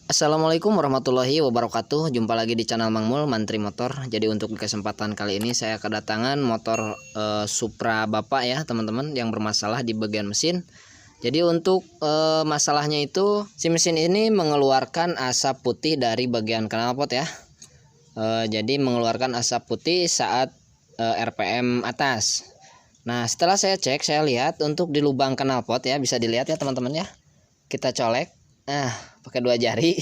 Assalamualaikum warahmatullahi wabarakatuh. Jumpa lagi di channel Mang Mul Mantri Motor. Jadi untuk kesempatan kali ini saya kedatangan motor Supra Bapak ya teman-teman, yang bermasalah di bagian mesin. Jadi untuk masalahnya itu, si mesin ini mengeluarkan asap putih dari bagian knalpot ya. Jadi mengeluarkan asap putih saat RPM atas. Nah setelah saya cek, saya lihat untuk di lubang knalpot ya, bisa dilihat ya teman-teman ya. Kita colek. Nah, pakai 2 jari.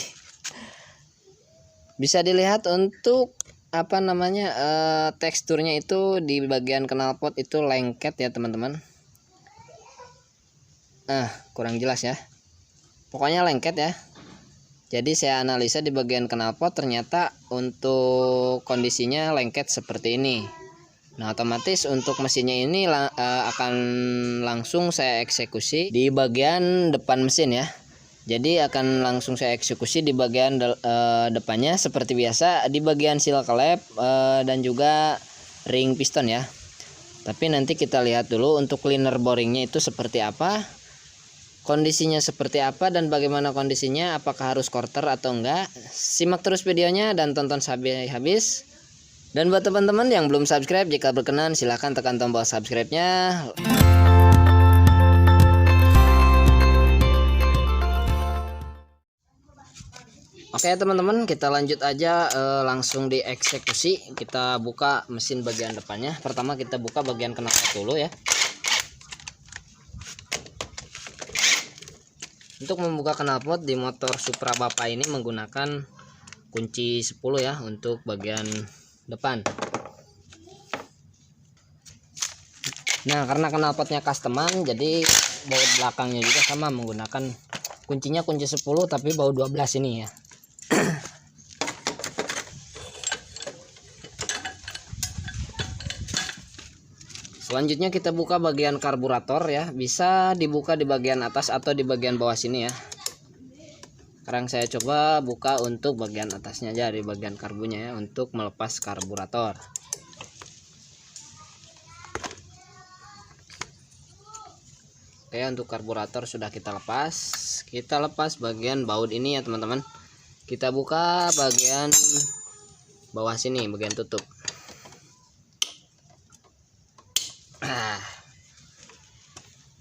Bisa dilihat untuk teksturnya itu di bagian knalpot itu lengket ya teman-teman. Kurang jelas ya. Pokoknya lengket ya. Jadi saya analisa di bagian knalpot, ternyata untuk kondisinya lengket seperti ini. Nah, otomatis untuk mesinnya ini akan langsung saya eksekusi di bagian depan mesin ya. Jadi akan langsung saya eksekusi di bagian depannya seperti biasa, di bagian seal klep dan juga ring piston ya. Tapi nanti kita lihat dulu untuk cleaner boringnya itu seperti apa, kondisinya seperti apa, dan bagaimana kondisinya, apakah harus quarter atau enggak. Simak terus videonya dan tonton sampai habis. Dan buat teman-teman yang belum subscribe, jika berkenan silahkan tekan tombol subscribe-nya. Oke teman-teman, kita lanjut aja langsung dieksekusi. Kita buka mesin bagian depannya. Pertama kita buka bagian knalpot dulu ya. Untuk membuka knalpot di motor Supra Bapak ini menggunakan kunci 10 ya untuk bagian depan. Nah, karena knalpotnya customan, jadi baut belakangnya juga sama, menggunakan kuncinya kunci 10 tapi baut 12 ini ya. Selanjutnya kita buka bagian karburator ya. Bisa dibuka di bagian atas atau di bagian bawah sini ya. Sekarang saya coba buka untuk bagian atasnya aja, di bagian karbunya ya, untuk melepas karburator. Oke, untuk karburator sudah kita lepas. Kita lepas bagian baut ini ya teman-teman. Kita buka bagian bawah sini, bagian tutup.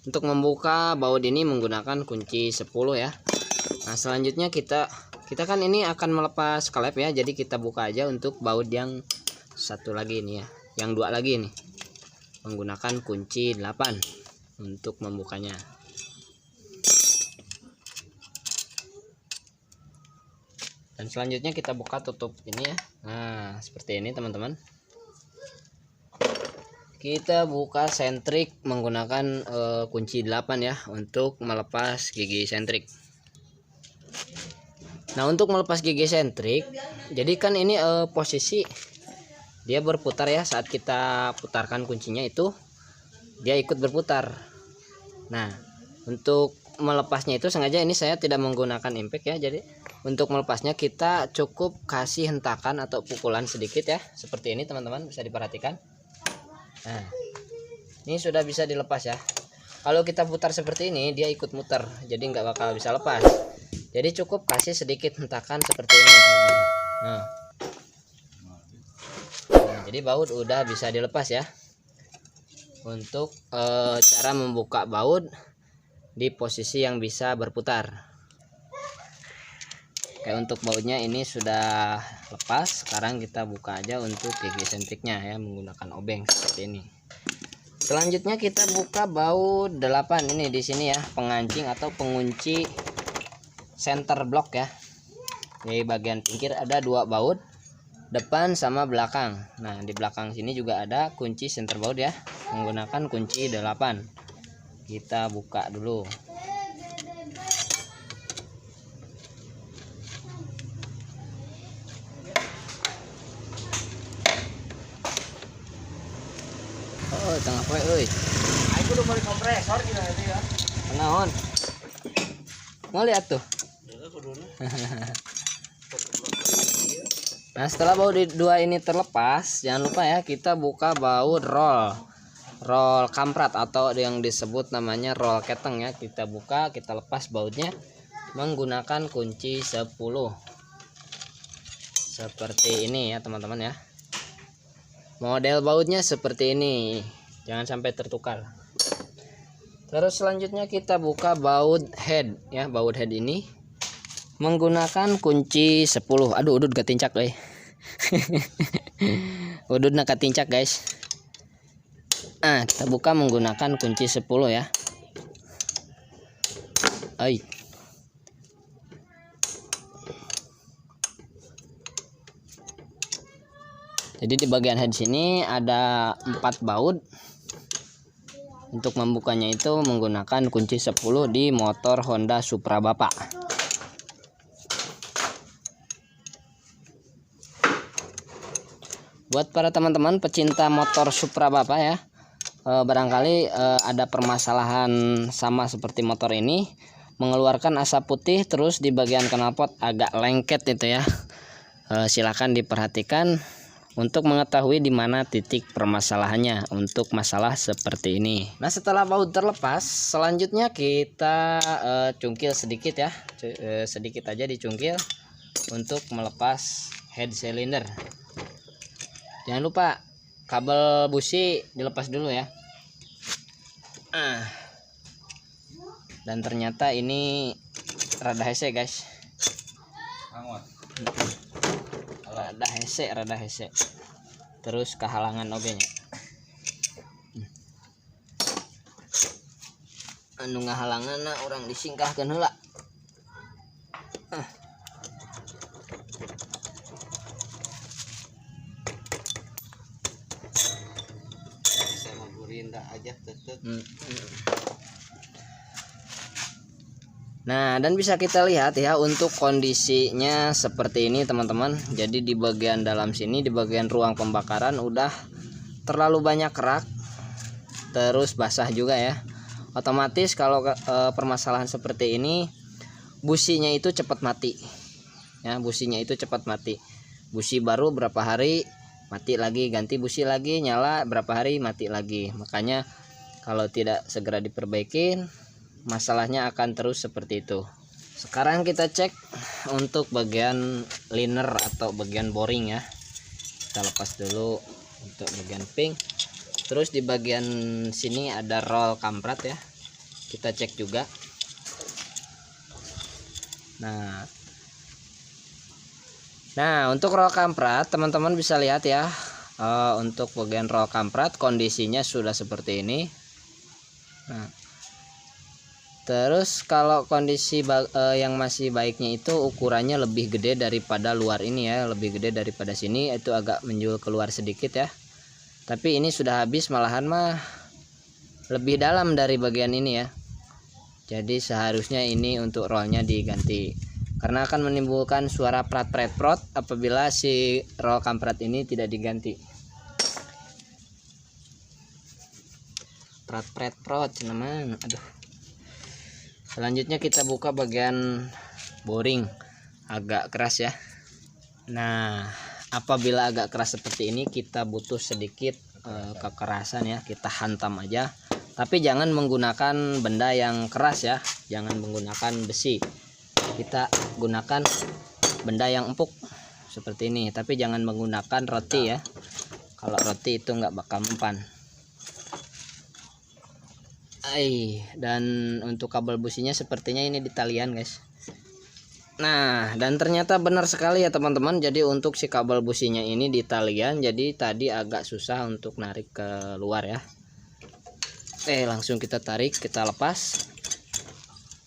Untuk membuka baut ini menggunakan kunci 10 ya. Nah, selanjutnya kita kan ini akan melepas klep ya. Jadi kita buka aja untuk baut yang satu lagi ini ya. Yang 2 lagi ini. Menggunakan kunci 8 untuk membukanya. Dan selanjutnya kita buka tutup ini ya. Nah, seperti ini teman-teman. Kita buka sentrik menggunakan kunci 8 ya, untuk melepas gigi sentrik. Nah, untuk melepas gigi sentrik, jadi kan ini posisi dia berputar ya, saat kita putarkan kuncinya itu dia ikut berputar. Nah, untuk melepasnya itu sengaja ini saya tidak menggunakan impact ya. Jadi untuk melepasnya kita cukup kasih hentakan atau pukulan sedikit ya, seperti ini teman-teman, bisa diperhatikan. Nah, ini sudah bisa dilepas ya. Kalau kita putar seperti ini, dia ikut muter, jadi nggak bakal bisa lepas. Jadi cukup kasih sedikit hentakan seperti ini teman-teman. Nah, jadi baut udah bisa dilepas ya. Untuk cara membuka baut di posisi yang bisa berputar. Oke, untuk bautnya ini sudah lepas. Sekarang kita buka aja untuk gigi sentriknya ya, menggunakan obeng seperti ini. Selanjutnya kita buka baut 8 ini di sini ya, pengancing atau pengunci center block ya. Di bagian pinggir ada 2 baut, depan sama belakang. Nah, di belakang sini juga ada kunci center baut ya, menggunakan kunci 8. Kita buka dulu. Oh, tengah poe euy. Aku udah beli kompresor gila itu ya. Naon? Mau lihat tuh. Nah, setelah baut 2 ini terlepas, jangan lupa ya, kita buka baut roll kamprat atau yang disebut namanya roll keteng ya. Kita buka, kita lepas bautnya. menggunakan kunci 10 seperti ini ya teman-teman ya. Model bautnya seperti ini, jangan sampai tertukar. Terus selanjutnya kita buka baut head ya. Baut head ini menggunakan kunci 10. Aduh, udut ketincak udut nak ketincak guys. Nah, kita buka menggunakan kunci 10 ya. Jadi di bagian head sini ada 4 baut. Untuk membukanya itu menggunakan kunci 10 di motor Honda Supra Bapak. Buat para teman-teman pecinta motor Supra Bapak ya, barangkali ada permasalahan sama seperti motor ini, mengeluarkan asap putih, terus di bagian knalpot agak lengket itu ya. Silakan diperhatikan untuk mengetahui di mana titik permasalahannya untuk masalah seperti ini. Nah, setelah baut terlepas, selanjutnya kita cungkil sedikit ya. Sedikit aja dicungkil untuk melepas head cylinder. Jangan lupa kabel busi dilepas dulu ya. Dan ternyata ini rada hese guys. Rada hese terus kehalangan ogenya. Anu ngahalangan orang disingkahkan heula. Sama Burinda aja tetep. Nah, dan bisa kita lihat ya untuk kondisinya seperti ini teman-teman. Jadi di bagian dalam sini, di bagian ruang pembakaran udah terlalu banyak kerak, terus basah juga ya. Otomatis kalau permasalahan seperti ini, businya itu cepat mati ya. Businya itu cepat mati. Busi baru berapa hari mati lagi, ganti busi lagi, nyala berapa hari mati lagi. Makanya kalau tidak segera diperbaikin, masalahnya akan terus seperti itu. Sekarang kita cek untuk bagian liner atau bagian boring ya. Kita lepas dulu untuk bagian pink. Terus di bagian sini ada roll kamprat ya. Kita cek juga. Nah, untuk roll kamprat teman-teman bisa lihat ya. Untuk bagian roll kamprat kondisinya sudah seperti ini. Nah, terus kalau kondisi yang masih baiknya itu ukurannya lebih gede daripada luar ini ya, lebih gede daripada sini, itu agak menjual keluar sedikit ya. Tapi ini sudah habis, malahan mah lebih dalam dari bagian ini ya. Jadi seharusnya ini untuk rollnya diganti, karena akan menimbulkan suara prat-prat-prot apabila si roll kamprat ini tidak diganti. Prat-prat-prot teman, aduh. Selanjutnya kita buka bagian boring, agak keras ya. Nah, apabila agak keras seperti ini kita butuh sedikit kekerasan ya, kita hantam aja. Tapi jangan menggunakan benda yang keras ya, jangan menggunakan besi. Kita gunakan benda yang empuk seperti ini, tapi jangan menggunakan roti ya. Kalau roti itu nggak bakal mempan. Dan untuk kabel businya sepertinya ini di talian guys. Nah, dan ternyata benar sekali ya teman-teman. Jadi untuk si kabel businya ini di talian, jadi tadi agak susah untuk narik ke luar ya. Langsung kita tarik, kita lepas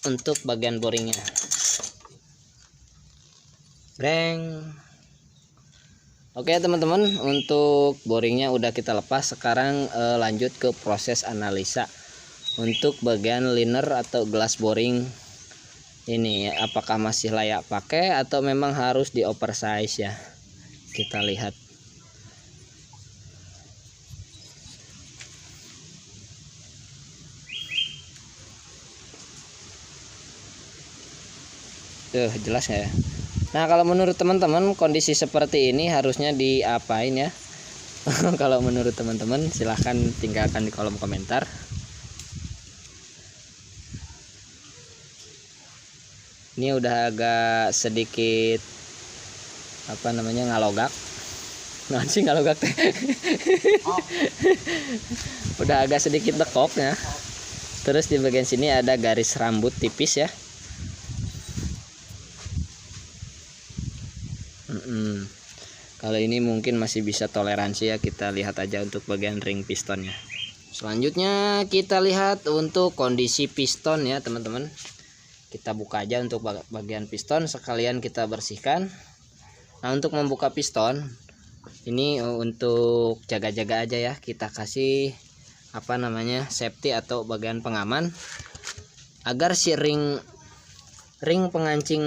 untuk bagian boringnya. Breng. Oke teman-teman, untuk boringnya udah kita lepas. Sekarang lanjut ke proses analisa untuk bagian liner atau gelas boring ini, apakah masih layak pakai atau memang harus di oversize ya. Kita lihat. Jelas ya. Nah, kalau menurut teman-teman kondisi seperti ini harusnya diapain ya? Kalau menurut teman-teman silahkan tinggalkan di kolom komentar. Ini udah agak sedikit apa namanya ngalogak. Nah sih ngalogak teh. Udah agak sedikit dekok ya. Terus di bagian sini ada garis rambut tipis ya. Kalau ini mungkin masih bisa toleransi ya, kita lihat aja untuk bagian ring pistonnya. Selanjutnya kita lihat untuk kondisi piston ya teman-teman. Kita buka aja untuk bagian piston, sekalian kita bersihkan. Nah untuk membuka piston ini untuk jaga-jaga aja ya, kita kasih apa namanya safety atau bagian pengaman agar si ring pengancing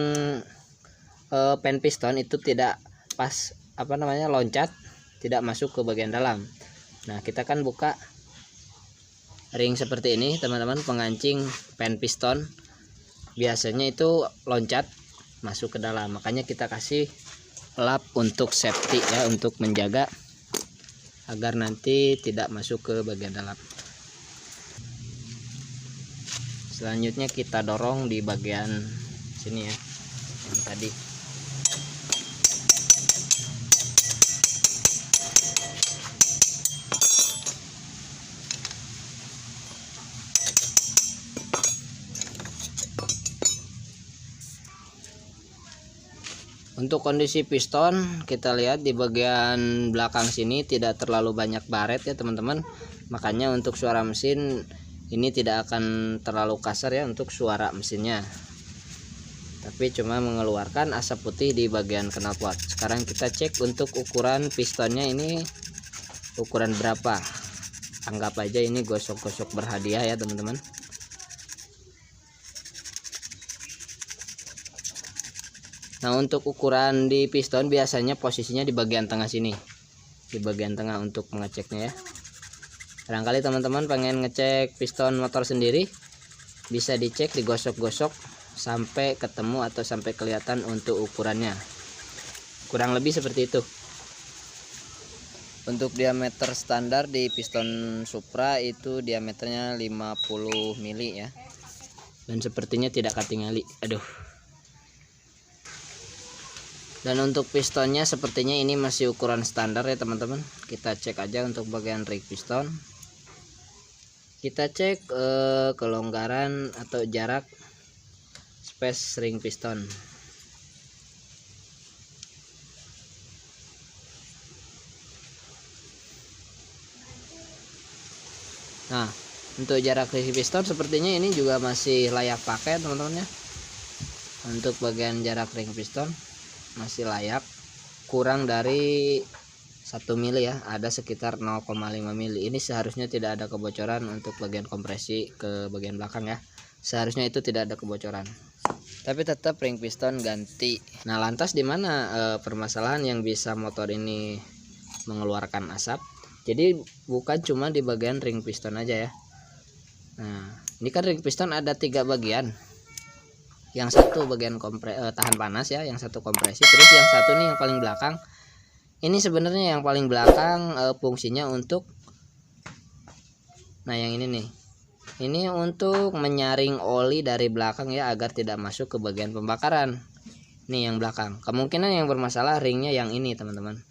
pen piston itu tidak pas apa namanya loncat, tidak masuk ke bagian dalam. Nah kita kan buka ring seperti ini teman-teman, pengancing pen piston biasanya itu loncat masuk ke dalam, makanya kita kasih lap untuk safety ya, untuk menjaga agar nanti tidak masuk ke bagian dalam. Selanjutnya kita dorong di bagian sini ya, yang tadi. Untuk kondisi piston kita lihat di bagian belakang sini tidak terlalu banyak baret ya teman-teman, makanya untuk suara mesin ini tidak akan terlalu kasar ya untuk suara mesinnya, tapi cuma mengeluarkan asap putih di bagian knalpot. Sekarang kita cek untuk ukuran pistonnya ini ukuran berapa. Anggap aja ini gosok-gosok berhadiah ya teman-teman. Nah untuk ukuran di piston biasanya posisinya di bagian tengah sini, di bagian tengah untuk mengeceknya ya. Barangkali teman-teman pengen ngecek piston motor sendiri, bisa dicek, digosok-gosok sampai ketemu atau sampai kelihatan untuk ukurannya. Kurang lebih seperti itu. Untuk diameter standar di piston Supra itu diameternya 50 mili ya. Dan sepertinya tidak katingali. Aduh. Dan untuk pistonnya sepertinya ini masih ukuran standar ya teman-teman. Kita cek aja untuk bagian ring piston. Kita cek kelonggaran atau jarak space ring piston. Nah untuk jarak ring piston sepertinya ini juga masih layak pakai teman-teman ya. Untuk bagian jarak ring piston masih layak, kurang dari 1 mili ya, ada sekitar 0,5 mili. Ini seharusnya tidak ada kebocoran untuk bagian kompresi ke bagian belakang ya, seharusnya itu tidak ada kebocoran, tapi tetap ring piston ganti. Nah lantas di mana permasalahan yang bisa motor ini mengeluarkan asap? Jadi bukan cuma di bagian ring piston aja ya. Nah ini kan ring piston ada 3 bagian. Yang satu bagian tahan panas ya, yang satu kompresi, terus yang satu nih yang paling belakang. Ini sebenarnya yang paling belakang fungsinya untuk, nah yang ini nih, ini untuk menyaring oli dari belakang ya, agar tidak masuk ke bagian pembakaran. Nih yang belakang, kemungkinan yang bermasalah ringnya yang ini teman-teman.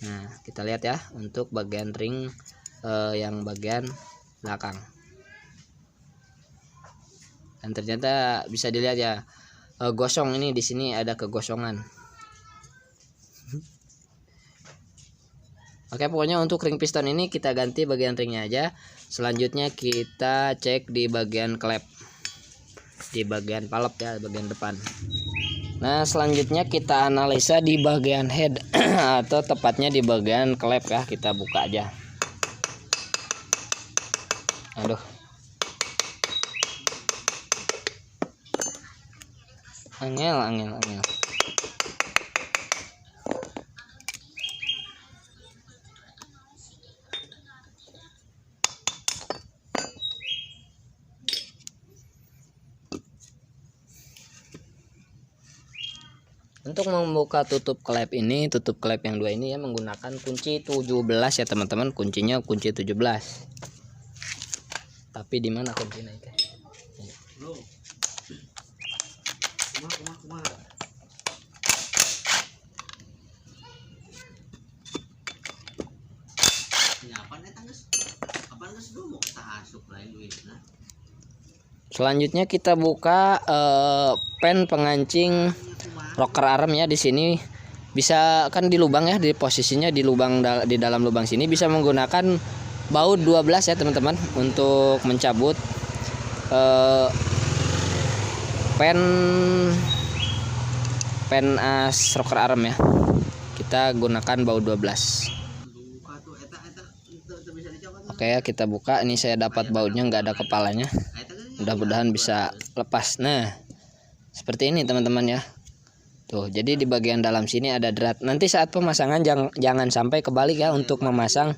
Nah kita lihat ya untuk bagian ring yang bagian belakang. Dan ternyata bisa dilihat ya, gosong ini, di sini ada kegosongan. Oke, pokoknya untuk ring piston ini kita ganti bagian ringnya aja. Selanjutnya kita cek di bagian klep, di bagian palep ya, bagian depan. Nah selanjutnya kita analisa di bagian head atau tepatnya di bagian klep ya. Kita buka aja. Aduh, angel. Untuk membuka tutup klep ini, tutup klep yang 2 ini ya, menggunakan kunci 17 ya teman-teman. Kuncinya kunci 17. Tapi di mana kuncinya itu? Selanjutnya kita buka pen pengancing rocker arm ya. Di sini bisa kan di lubang ya, di posisinya di lubang di dalam lubang sini bisa menggunakan baut 12 ya teman-teman untuk mencabut pen as rocker arm ya. Kita gunakan baut 12. Oke ya, kita buka. Ini saya dapat bautnya, nggak ada kepalanya. Mudah-mudahan bisa lepas. Nah, seperti ini teman-teman ya. Tuh, jadi di bagian dalam sini ada drat. Nanti saat pemasangan jangan sampai kebalik ya untuk memasang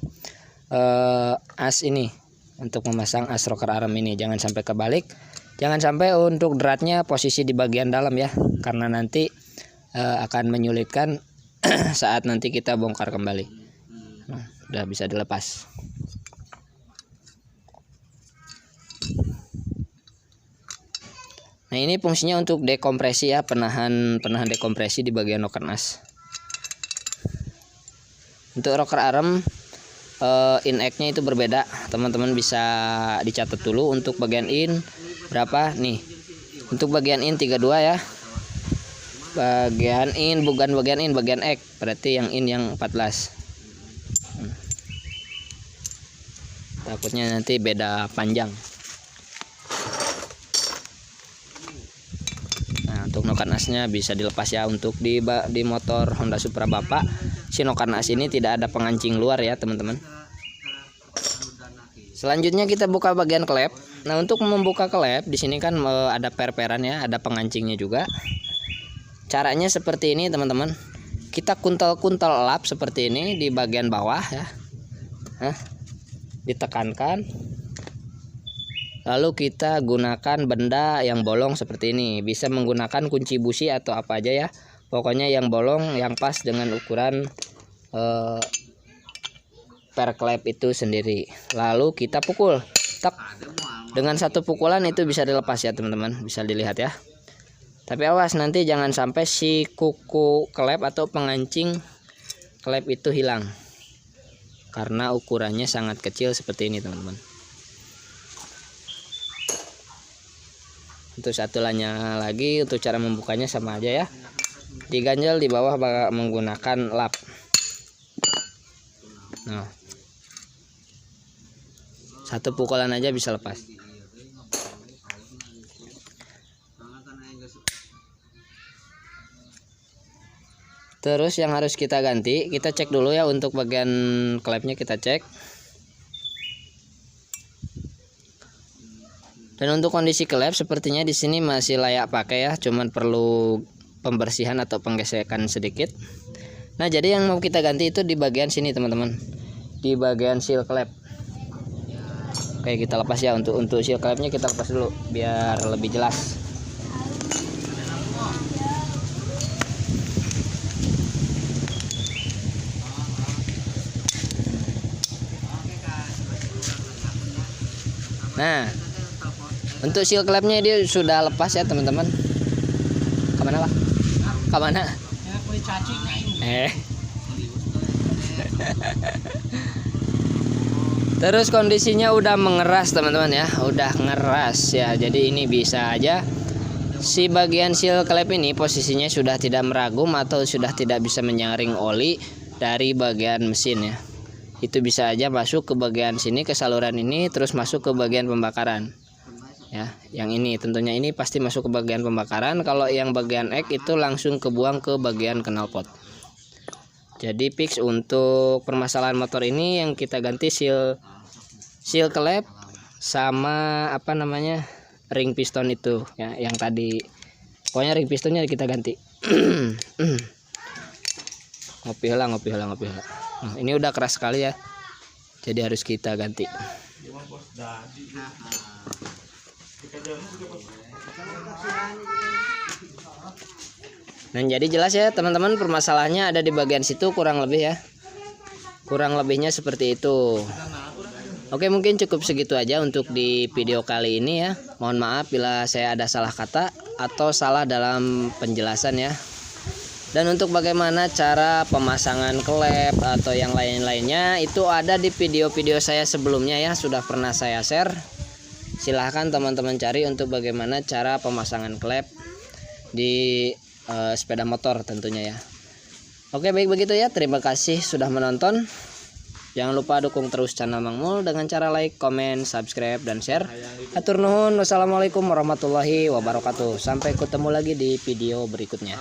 as ini. Untuk memasang as rocker arm ini jangan sampai kebalik. Jangan sampai untuk dratnya posisi di bagian dalam ya, karena nanti akan menyulitkan saat nanti kita bongkar kembali. Nah, udah bisa dilepas. Nah, ini fungsinya untuk dekompresi ya, penahan dekompresi di bagian rocker as. Untuk rocker arm in-nya itu berbeda, teman-teman bisa dicatat dulu. Untuk bagian in berapa nih? Untuk bagian in 32 ya. Bagian in bukan bagian in, bagian ek, berarti yang in yang 14. Takutnya nanti beda panjang. Nah, untuk noken asnya bisa dilepas ya. Untuk di motor Honda Supra Bapak, si noken as ini tidak ada pengancing luar ya teman-teman. Selanjutnya kita buka bagian klep. Nah, untuk membuka klep di sini kan ada per-peran ya, ada pengancingnya juga. Caranya seperti ini teman-teman. Kita kuntal lap seperti ini di bagian bawah ya. Nah, ditekankan. Lalu kita gunakan benda yang bolong seperti ini. Bisa menggunakan kunci busi atau apa aja ya. Pokoknya yang bolong yang pas dengan ukuran per klep itu sendiri. Lalu kita pukul. Tak. Dengan satu pukulan itu bisa dilepas ya teman-teman. Bisa dilihat ya. Tapi awas nanti jangan sampai si kuku klep atau pengancing klep itu hilang. Karena ukurannya sangat kecil seperti ini teman-teman. Untuk satulannya lagi, untuk cara membukanya sama aja ya. Diganjel di bawah menggunakan lap. Nah, satu pukulan aja bisa lepas. Terus yang harus kita ganti, kita cek dulu ya untuk bagian klepnya kita cek. Dan untuk kondisi klep sepertinya di sini masih layak pakai ya, cuman perlu pembersihan atau penggesekan sedikit. Nah, jadi yang mau kita ganti itu di bagian sini teman-teman, di bagian seal klep. Oke, kita lepas ya. Untuk seal klepnya kita lepas dulu biar lebih jelas. Nah, untuk seal klepnya dia sudah lepas ya teman-teman. Kemana Pak? Kemana? Terus kondisinya udah mengeras teman-teman ya, udah ngeras ya. Jadi ini bisa aja si bagian seal klep ini posisinya sudah tidak meragum atau sudah tidak bisa menyaring oli dari bagian mesin ya. Itu bisa aja masuk ke bagian sini, ke saluran ini, terus masuk ke bagian pembakaran ya. Yang ini tentunya ini pasti masuk ke bagian pembakaran. Kalau yang bagian ek itu langsung kebuang ke bagian knalpot. Jadi fix untuk permasalahan motor ini yang kita ganti seal klep sama apa namanya ring piston itu ya, yang tadi pokoknya ring pistonnya kita ganti. Ngopi lah. Nah, ini udah keras sekali ya, jadi harus kita ganti. Dan jadi jelas ya teman-teman, permasalahannya ada di bagian situ kurang lebih ya. Kurang lebihnya seperti itu. Oke, mungkin cukup segitu aja untuk di video kali ini ya. Mohon maaf bila saya ada salah kata atau salah dalam penjelasan ya. Dan untuk bagaimana cara pemasangan klep atau yang lain-lainnya itu ada di video-video saya sebelumnya ya, sudah pernah saya share. silahkan teman-teman cari untuk bagaimana cara pemasangan klep di sepeda motor tentunya ya. Oke, baik begitu ya. Terima kasih sudah menonton. Jangan lupa dukung terus channel Mang Mul dengan cara like, comment, subscribe, dan share. Hatur nuhun. Wassalamualaikum warahmatullahi wabarakatuh. Sampai ketemu lagi di video berikutnya.